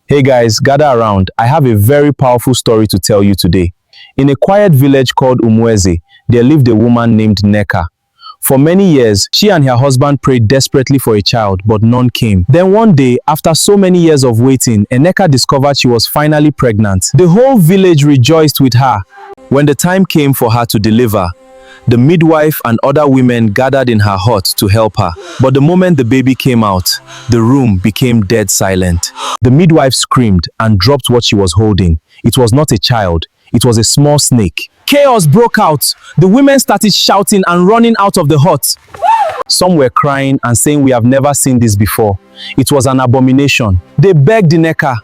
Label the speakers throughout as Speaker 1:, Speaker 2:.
Speaker 1: Hey guys, gather around. I have a very powerful story to tell you today. In a quiet village called Umweze, there lived a woman named Neka. For many years, she and her husband prayed desperately for a child, but none came. Then one day, after so many years of waiting, Neka discovered she was finally pregnant. The whole village rejoiced with her. When the time came for her to deliver, the midwife and other women gathered in her hut to help her. But the moment the baby came out, the room became dead silent. The midwife screamed and dropped what she was holding. It was not a child, it was a small snake. Chaos broke out. The women started shouting and running out of the hut. Some were crying and saying, "We have never seen this before. It was an abomination." They begged Neka,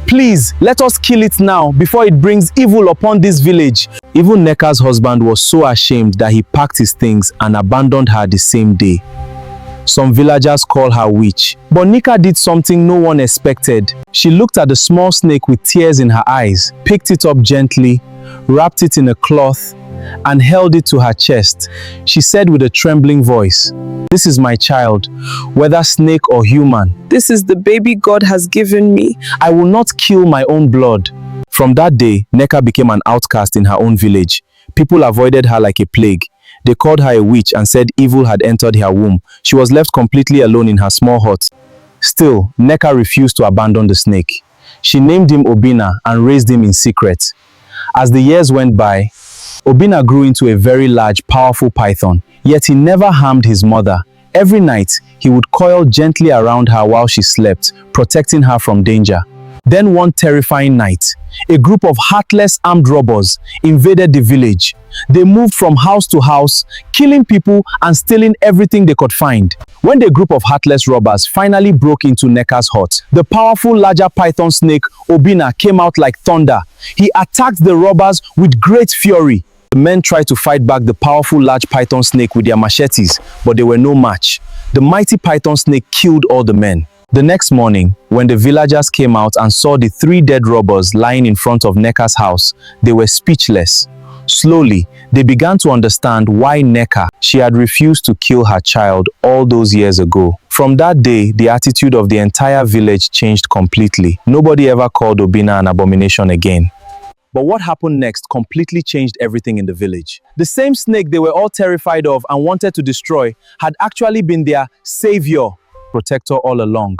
Speaker 1: "Please, let us kill it now before it brings evil upon this village." Even Neka's husband was so ashamed that he packed his things and abandoned her the same day. Some villagers called her witch, but Neka did something no one expected. She looked at the small snake with tears in her eyes, picked it up gently, wrapped it in a cloth, and held it to her chest. She said with a trembling voice, "This is my child, whether snake or human.
Speaker 2: This is the baby God has given me.
Speaker 1: I will not kill my own blood." From that day, Neka became an outcast in her own village. People avoided her like a plague. They called her a witch and said evil had entered her womb. She was left completely alone in her small hut. Still, Neka refused to abandon the snake. She named him Obinna and raised him in secret. As the years went by, Obinna grew into a very large, powerful python. Yet he never harmed his mother. Every night, he would coil gently around her while she slept, protecting her from danger. Then one terrifying night, a group of heartless armed robbers invaded the village. They moved from house to house, killing people and stealing everything they could find. When the group of heartless robbers finally broke into Neka's hut, the powerful larger python snake Obinna came out like thunder. He attacked the robbers with great fury. The men tried to fight back the powerful large python snake with their machetes, but they were no match. The mighty python snake killed all the men. The next morning, when the villagers came out and saw the 3 dead robbers lying in front of Neka's house, they were speechless. Slowly, they began to understand why Neka, she had refused to kill her child all those years ago. From that day, the attitude of the entire village changed completely. Nobody ever called Obinna an abomination again. But what happened next completely changed everything in the village. The same snake they were all terrified of and wanted to destroy had actually been their savior, protector all along.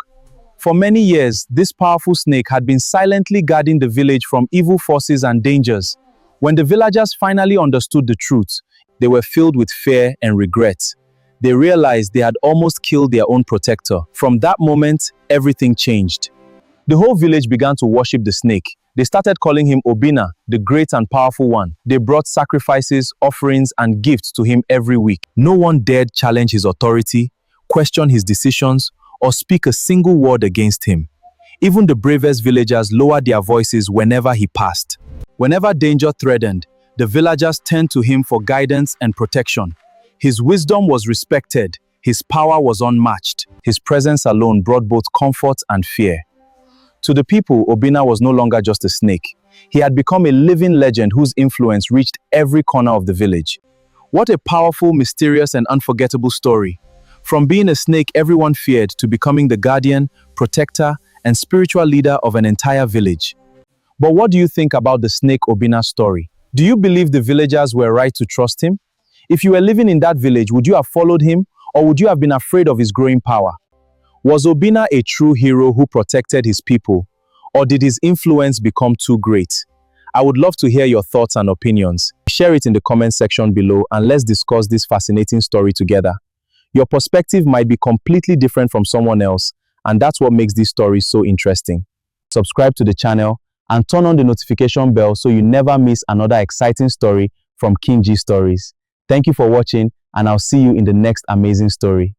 Speaker 1: For many years, this powerful snake had been silently guarding the village from evil forces and dangers. When the villagers finally understood the truth, they were filled with fear and regret. They realized they had almost killed their own protector. From that moment, everything changed. The whole village began to worship the snake. They started calling him Obinna, the great and powerful one. They brought sacrifices, offerings, and gifts to him every week. No one dared challenge his authority, question his decisions, or speak a single word against him. Even the bravest villagers lowered their voices whenever he passed. Whenever danger threatened, the villagers turned to him for guidance and protection. His wisdom was respected, his power was unmatched. His presence alone brought both comfort and fear. To the people, Obinna was no longer just a snake. He had become a living legend whose influence reached every corner of the village. What a powerful, mysterious, and unforgettable story. From being a snake everyone feared to becoming the guardian, protector, and spiritual leader of an entire village. But what do you think about the snake Obinna story? Do you believe the villagers were right to trust him? If you were living in that village, would you have followed him, or would you have been afraid of his growing power? Was Obinna a true hero who protected his people, or did his influence become too great? I would love to hear your thoughts and opinions. Share it in the comment section below and let's discuss this fascinating story together. Your perspective might be completely different from someone else, and that's what makes these stories so interesting. Subscribe to the channel and turn on the notification bell so you never miss another exciting story from King G Stories. Thank you for watching, and I'll see you in the next amazing story.